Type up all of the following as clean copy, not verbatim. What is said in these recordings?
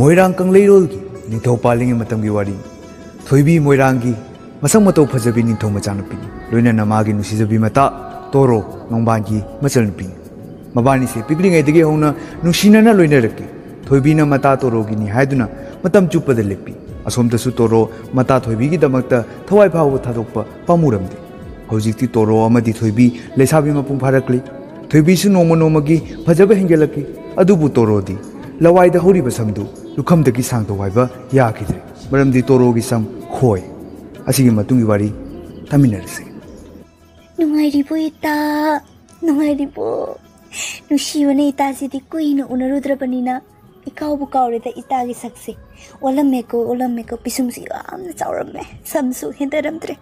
Moirang Kanglirolgi, Nito Paling and Matamgi Wadi, Toibi Moirangi, Masamato Pazabi Nito Machanapi, Luna Namagi Nusizabi Mata, Toro, Nombangi, Machalpi. Mabani say, Pickling a digi hona, Nushina Luneraki, Toibina Mata Torogini Haiduna, Matam Chupa the Lipi, Asom the Sutoro, Mata Toibigi the Makta, Tawai Power Tadopa, Pamuramdi. Hositi Toro, Amadi Toibi, Lesabi Mapum Parakli, Toibisu Nomonomagi, Pajabe Hingelaki, Adubu Torodi, Lawai the Hori Basamdu, Lukam the Kisang to Wiver, Yakidri, Madam the Toro Gisam, Hoi, Asimatungi Wari, Taminarsi. Nungaribuita, Nungaribu. Nushivane itasi di queen unarudra panina, Ikaubukauri the Itagi saxi, Olameko, Pisumsi, Saurame, Samsu, Hinteramtre.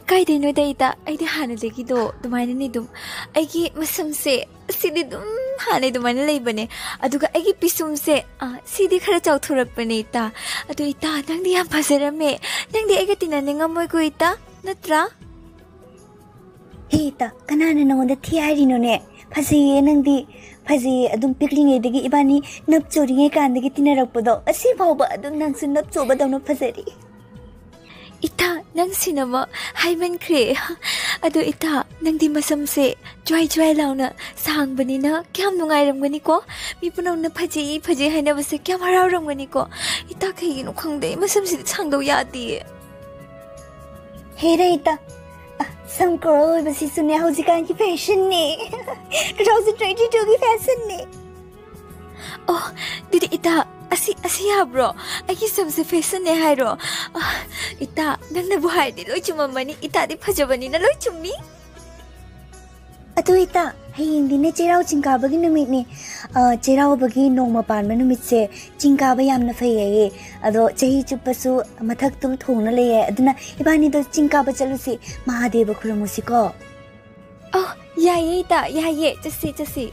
Kaide no data, I the Hanadido, the Manidum. I get Masumse, Sididum, Hanid Manalabane, Aduga Egi Pisumse, Sidi Karachau Turapanita, Aduita, Nandi Ampasarame, Nandi Egatina Ningamoguita, Natra. Hita, Kanana no the Tiarinone, Pasi Nandi, Pasi, Adum Pickling, the Ibani, Nupturing, and the Gitinarapodo, a Siboba, Adum Nansu Nupsoba down of Paseri. Ita, nang sinama, Hyman Cray. Ado ita, nang di masamse, joy launa, sang banina, Kiam Nungairam Ganiko, Mipuno na Paji, I never say Kiamaram Ganiko, Ita Kayin Kongde, Masamsi Tango Yadi. Hey, Rita. Some girl was his soon house can keep fashion. Concentrated to be fashion. Oh, did ita, Asia bro, I guess some fashion hydro. Ita, nang the boy did Lochuma money, Ita the Pajavani, Lochumi. Atuita, hey, in the nature out Chinkabagin to meet me. Cherao Bagin no mapan, which say Chinkabayam na faye, although Chehi Chupasu, Mataktum Tonale, Aduna, Ibani do Chinkaba Jalusi, Mahadeva Kuramusiko. Oh, Ita, just see.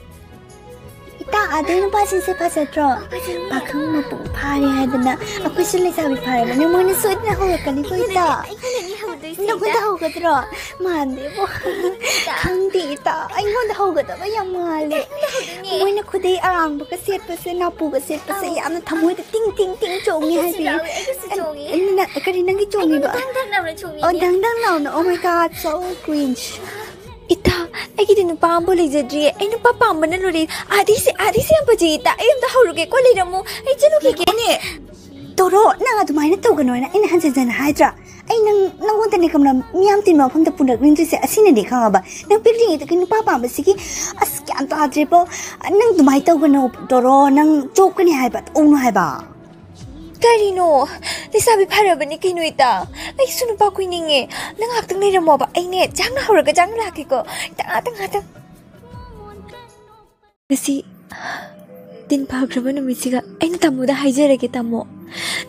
Ita, I didn't pass in Sepasatro. Bakuma party had a question is how we party, and you want to sweet the whole California. No good Hogadra, Mande, Candita, I want the Hogada, Yamale. When could they because it was an apple, was it was a young time with a ting chong. And Karinagi chong. Oh, dang, oh my god, so cringe. Ita, I get in a bamboo lizardry, and a papa manaluri. Adisi Ampajita, I am the Horuke, Colidamo, I just look again. Toro, now to mine a token in Hanses and Hydra. I know no one can come Miam Timo from the Punda Green to say a sinity harbor. Now picking it again, Papa Basiki, a scant triple, and none to my token of Toro, none joking but own haba. Carino, this Abbey Parabanikinuita. I soon about winning it. Nang after later mob, I need Jang Hurga Jang Lakiko. The sea didn't power of Misiga, and Tamu the Hijarakitamo.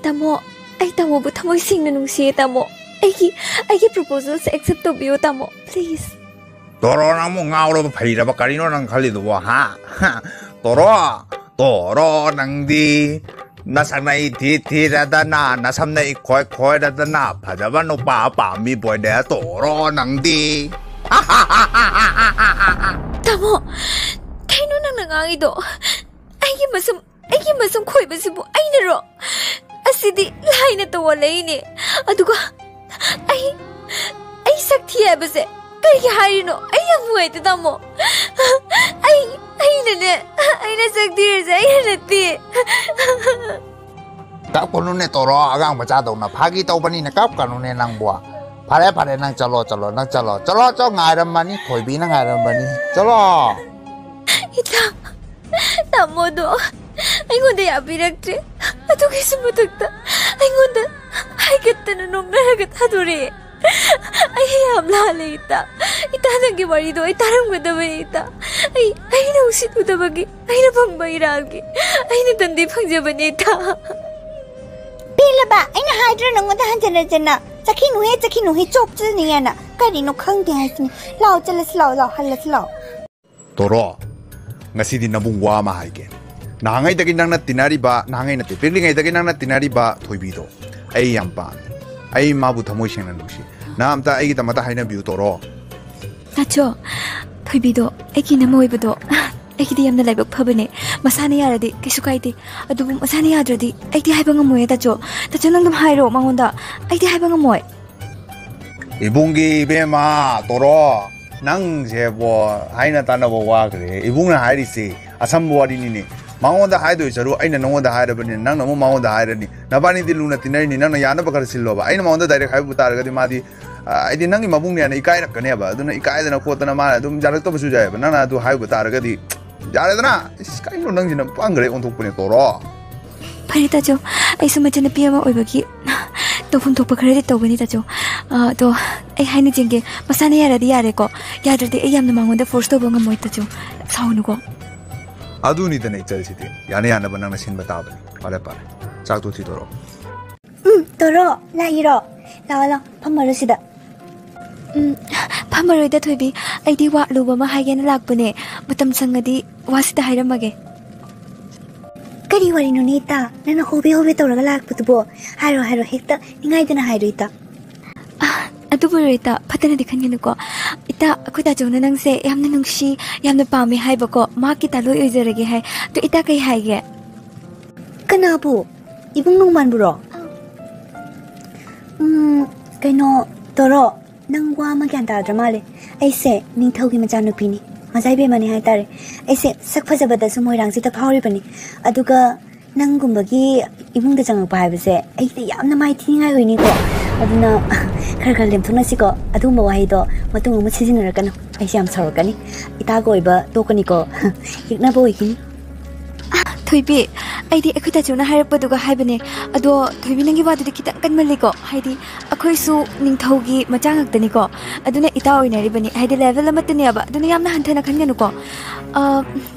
Tamo, I tamo, but Tamo sing and see Tamo. I give proposals except of you, Tamo, please. Toro Namung out of Pira Bacarino and Kalido, ha? Toro Nangdi. Nasanay titi na nasamnay koy na padaban no papa mi boy de Toro nang di. Tamo, kaino nang nangangido. Ay masam koy basibo ay naro. Asidi lahay na tawalay ni. Aduga, ay saktiya base. Kaya hari no, ay amuay tamo. Ay nasaktiya sa ay nati. Kap kono ne Toro agang machado na phagi tau bani na kap kanu ne nang bua. Phare nang chalo cho ngairam mani thoibi na ngairam bani. Chalo. Ita. Tamo do. Aingonda yabiraktre. Adugi sumutakta. Aingonda haigatta na nong naragat haduri. Ay amla ita. Ita nagi marido ay taram gadaba ita. Ay na usit udabagi. Ay na pang bairagi. Ay na tandi pang jaban ita. Pila ba? Ay na hydra nang wadahan dyan. Sakinuhe, chok dyan niya na. Kanino kang dihasin. Lao halas lao. Toro, ngasi din nabungwa mahayke. Nangay dagin nang natinariba, nangay na tipili ngay dagin nang natinariba, thoibido. Ay yampan. Ay mabuta mo siyang nanusi. Naamta ay kita matahay na biyo Toro. Nacho, thoibido, ay kinamoy ba do? ꯑꯩꯒꯤꯗꯤ ꯌꯥꯝꯅ ꯂꯥꯏꯕꯛ ꯐꯕꯅꯦ ꯃꯁꯥꯅ ꯌꯥꯔꯗꯤ ꯀꯩꯁꯨ ꯀꯥꯏꯗꯦ ꯑꯗꯨꯕꯨ ꯃꯁꯥꯅ ꯌꯥꯗ꯭ꯔꯗꯤ ꯑꯩꯗꯤ ꯍꯥꯏꯕ ꯉꯝꯃꯣꯏ ꯇꯥꯆꯧ ꯅꯪ ꯑꯗꯨꯝ ꯍꯥꯏꯔꯣ ꯃꯉꯣꯟꯗ ꯑꯩꯗꯤ ꯍꯥꯏꯕ ꯉꯝꯃꯣꯏ 이봉기 이베마 도로 낭제보 하이나 따나보 와 그래 이봉나 하이리시 아삼보와리니니 망원다 하이도 있어로 아이나 농원다 하이러버니 낭 너무 망원다 하이러니 나바니디 루나 티나리니 낭나 야나 바카르 실로바 아이나 망원다 다이렉 하이부 따르가디 마디 아이디 낭이 마봉니아나 이까이락거네바 어두나 이까이드나 코트나 마나 좀 자락도 수자야바 나나 두 하이부 따르가디 잘하더나 스카이로 낭지는 빵그래 온톡분이 도로 파리 따죠 아이스 마찬나 피아마 오이바기 तोफुन थोप खरदे तौबनी ताचो तो ए हाइने जेंगे मसाने यारदि यारेको यादरदि ए यामना मांगोंदा फोर्स तौब ngमोय ताचो साउनुको अदुनिदने चलसिदि याने याना बनना सिनबा ताबनि पारे पारे चाक तो थी तोरो तोरो लाइरो लाला फमरसिदा फमरयदा थोइबी आइदि वा लुबा मा हाइगेना लाकपने मतम संगदि वासिदा हाइरमगे करी वाली नुनीता नना होबे होबे तौरगा लाकपुतुबो हारो हेक्ता निंगाइदना हाइरोइता अदुबुरइता फतनदि खनगेनुको इता अखुदा जोना नंगसे यामना नुंगशी यामना पामे हाइबको माकी तालोय ओइजरगे हाय तो इता कई हाइगे कनाबु इबुंग नुंगमानबुरो कइनो तोरो नंगवा मा ग्यान ताद्र माले ऐसे निंथौगी मचानुपीनी मजाइबे मने हाय तारे ऐसे सक फजबदसु मोइरांगसिता फावरिबनी अदुगा नंगुंबगी इबुंगदा जंगपा हायबसे ऐते यामना माइथिनिंगाय होइनिको अदुना खर खर लेमथुनसिको अदुंबा वाहिदो मतुंग म सिजिनरकन ऐसे याम सौरकनी इतागो ओइबा तोकनिको हिकनाबो ओइकिनी थोइबी आइदि अखुदा जोना हायरपदुगा हायबने अदो थोइबी नंगी वादुदि खिता कनमलिको हाइदि अखोइसु निंथौगी मचांगक्तनिको अदुना इता ओइनरिबनी हाइदि लेवल अमतनेबा अदुना यामना हंथना खनगनुको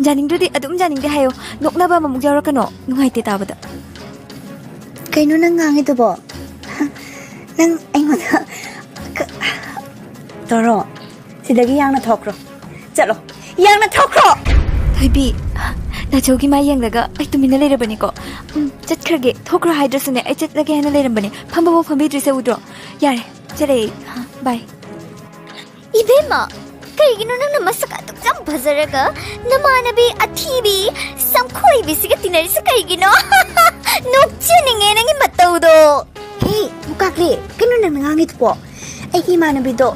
जानिंगदुदि अदुम जानिंगदे हायो नोकनाबा ममुक जावरकनो नुंगाइते ताबदा कइनो नंग गांगेदबो नंग आइमदा तोरो सिदगी यांगना थोक्रो चलो यांगना थोक्रो थोइबी नाचौगी मा येंगलगा आई तुमिना लेरबनिको चटखरगे थोक्रो हाइड्रसने आई चटलगे हना लेरबनी फंबबो फंबिद्रिसे उद्रो यारे चले बाय इबेमा कइगिनो नंग मसका तो जम भजरगा नमानबी अथीबी समखोइबी सिगे तिनरिसे कइगिनो नोक्चनिंगे नंगी मतौदो हे मुकाकले कइनो नंग ngangiतपो आइगी मानबीदो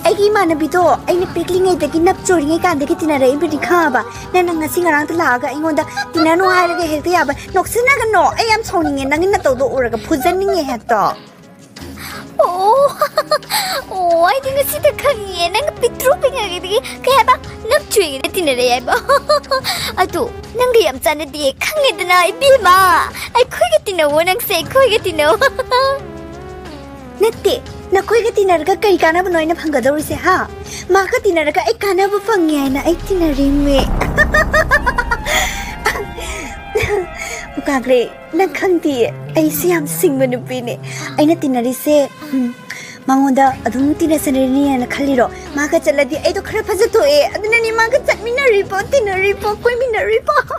आइगी मानबीदो आइने पिकलिंगे दगी नप चोरिंगे कांदगी तिनारे इबडी खाबा नंग ngasi ngarang ta laga ingonda tinano हायरगे हेक्ते याबा नोक्सनागनो आई एम सोनिंगे नंगी नतौदो उरगा फुजनिंगे हेक्तो Oh, I think it's the canny and a bit trooping again. Kaba, not chewing it in a day. I do. Nangiam Sanadi, can't get an eye, Bima. I could get in a one and say, could get in a Nette, na Kuigatinarga Kaikana Noina Pangador say, ha. Markatinarga, I can't have a fungi and I tinary. Mukagre, Nakanti, I see I'm singing a pine. I natinary say, Mangoda, Aduntina Sereni and a Kaliro, Makacella di Edo Crepazato, and then any market at Minari report in a report, women a report.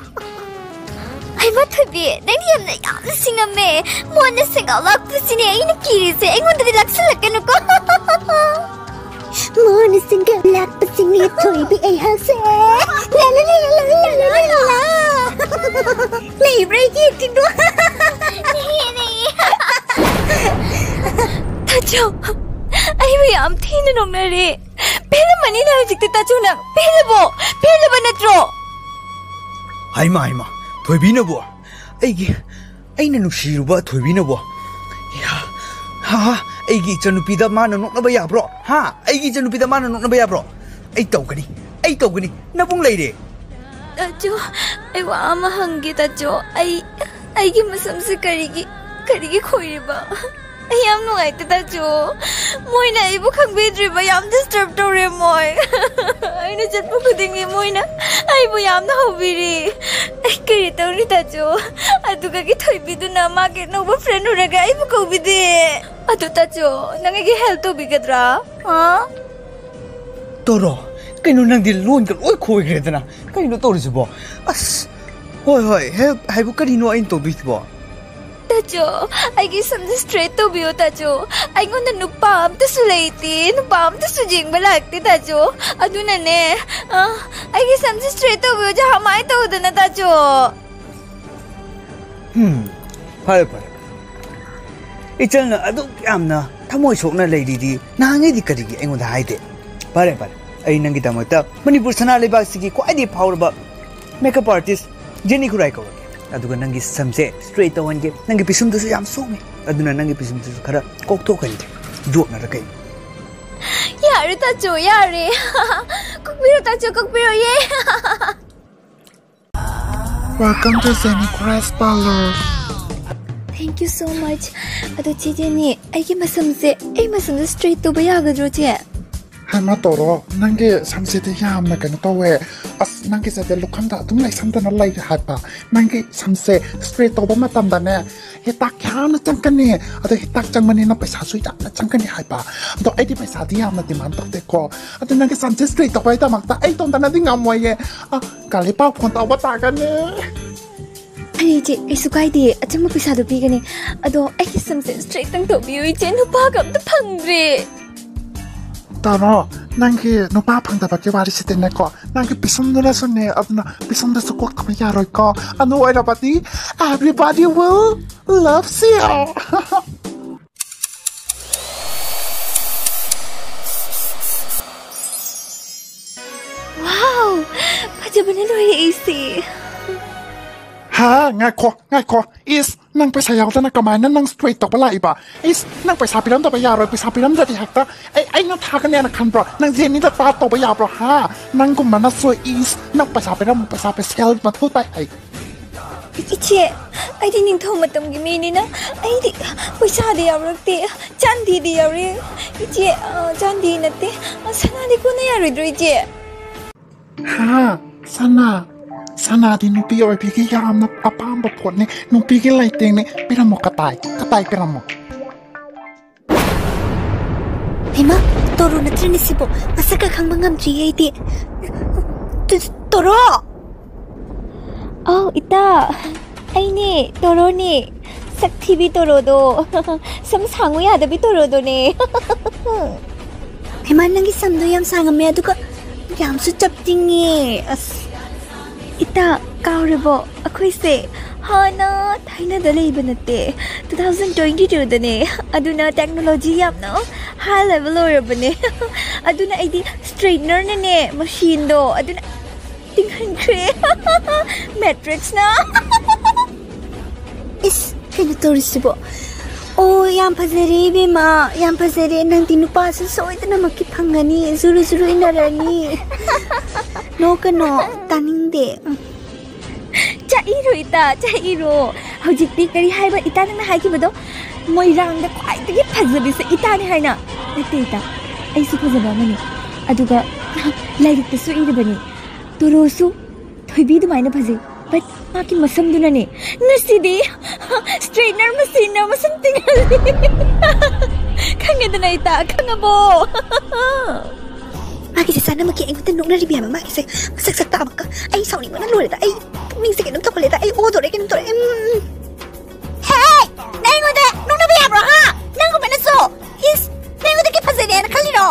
I want to be it. Then you have the singer may. One is single luck to see in a key, say, I want to relax like a go. One is single luck to sing it to be a house. Lay break it into Tacho, I am thin and only. Pay the money now, Tachuna. Pay the banatro. Haima, Toibinabo. Ain't no shiruba, Toibinabo. Ha, Agi Chanupida man and not Nabayabro. Ha, Agi Chanupida man and not Nabayabro. A tokeny, Nabung lady. Tacho, I am hungry, Tacho. I give me some sikarigi koiba. I am no like Tacho. Moina, you can be driven. I am disturbed to remoy. I know just putting him, Moina. I am the hobby. I carry it only Tacho. I took a get to be the market, no friend or a guy who go with it. I do Tacho. Nangaki help to be Gadra. Huh? Toro, can you not deal long or coigretana? Can you notice bo? As, help, I will carry no into this bo. ताजो आइगी समझ straight तो भी हो ताजो iGo न नुपा am to sulaiti नुपा am to sujing balakti ताजो aduna ne आइगी समझ straight तो भी हो जहाँ माय तो उधर न ताजो फरे फरे इचलना अदु यामना थमोय सोकना लेदीदी नांगेदी करिगी एंगोदा हाइदे फरे फरे आई नंगी तमता मणिपुर सना लेबासिगी क्वाइदि फावरबा मेकअप आर्टिस्ट जेनी खुराई को अदुगा नंगी समसे स्ट्रेट तो वनगे नंगी पिसुम दुसु याम सोंगे अदुना नंगी पिसुम दुसु खरा कोकतो खरिदे जोक ना रकै यारे ताजो यारे कुकबिरो ताजो कुकबिरो ये Welcome to Jenny Crash Parlor. Thank you so much. Ado chije ni aigi masam se straight to ba yagadro che. Hama Toro, nangi samsete yamna kan towe. As nangi sa de lukanda tum lai samta na lai hapa. Nangi samse straight to ba matam da ne. Hitak yamna changkani. Ado hitak changmani na paisa suita na changkani hapa. Ado ai di paisa di yamna di mantok te ko. Ado nangi samse straight to ba ita makta ai ton da na di ngamoye. Kali pa kon ta ba ta kan ne. Ani je isu kai di achama paisa do pigani. Ado aigi samse straight tang to biu je nu pa gam ta phangre. Toro, nangi no pa phang da ba ke wari site ne ko. Nangi pisum dula sunne apna pisum da sukok ta ya roi ko. Anu ai ra pati everybody will love you. Wow, pajabana lo isi. Ha, ngay ko. Is nang paisa yaw ta na kamay na nang straight to pala iba. Is nang paisa piram to ba ya roi paisa piram da di hakta. Ay no ta kan na kan bro. Nang Jenny da pa to ba ya bro ha. Nang kum mana so is nang paisa piram paisa pe sel ma thu tai ai. Iche, ai di ning thong matam gi mi ni na. Ai di paisa di yaw rakte. Chandi di yaw re. Iche, chandi na te. Sana di ko na ya ri dri je. Ha, sana di nupi oi pigi yam na apam ba phot ne nupi gi lai teng ne piramo katai piramo. Hema, Toro na trini sibo. Masaka kang mangam tri ai di. Toro! Oh, ita. Ai ni, Toro ni. Sakthi bi Toro do. Sam sangu ya da bi Toro do ne. Hema nangi samdo yam sangam ya duka yam su chap tingi. Ita, kauribo, ako'y se, hana, tayo na dala iba nate, 2022 da ne, aduna technology yam no, high level ora ba ne, aduna ay di straightener na ne, machine do, aduna, tinghan kre, matrix na. Is, kaya Toro sibo. Oh, yam pazere bema, yam pazere nang tinupasa so ito na makipangani, zuru inarani. No ka no, taning de. Chairo ita, chairo. Hojikti kari hai ba ita nang nahay ki ba do? Moy rang da kwai tagi pazabi sa ita ni hai na. Nagte ita, ay si pazaba mani. Aduga, lairik ta su ira ba ni. Toro su, thoibi dumay na pazay. But, makin masam do na ni. Nasi di, straightener machine na masam tingali. Kanga da na ita, kanga bo. Maki sa sana makiingot na nung naribiyama. Maki sa masaksak ta ka. Ay, sauni mo na lulita. Ay, minsan ka nung takulita. Ay, odore ka nung tore. Hey! Naingot na! Nung nabiyama ha! Nango ba na so? Is, naingot na kipasa niya na kalino.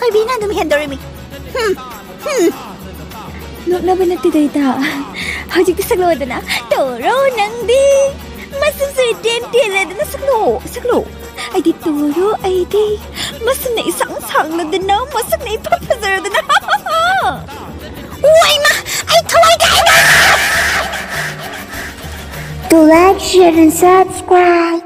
Kay bina dumihan dore mi. No na ba natita ita? Hojik ta saglo da na. Toro nang di. Masasartin tila da na saglo. Ay di Toro, ay di. Masam na isang na din na. Masam na ipapazara din na. Uy ma! Ay, taway ka na! To like, share, and subscribe.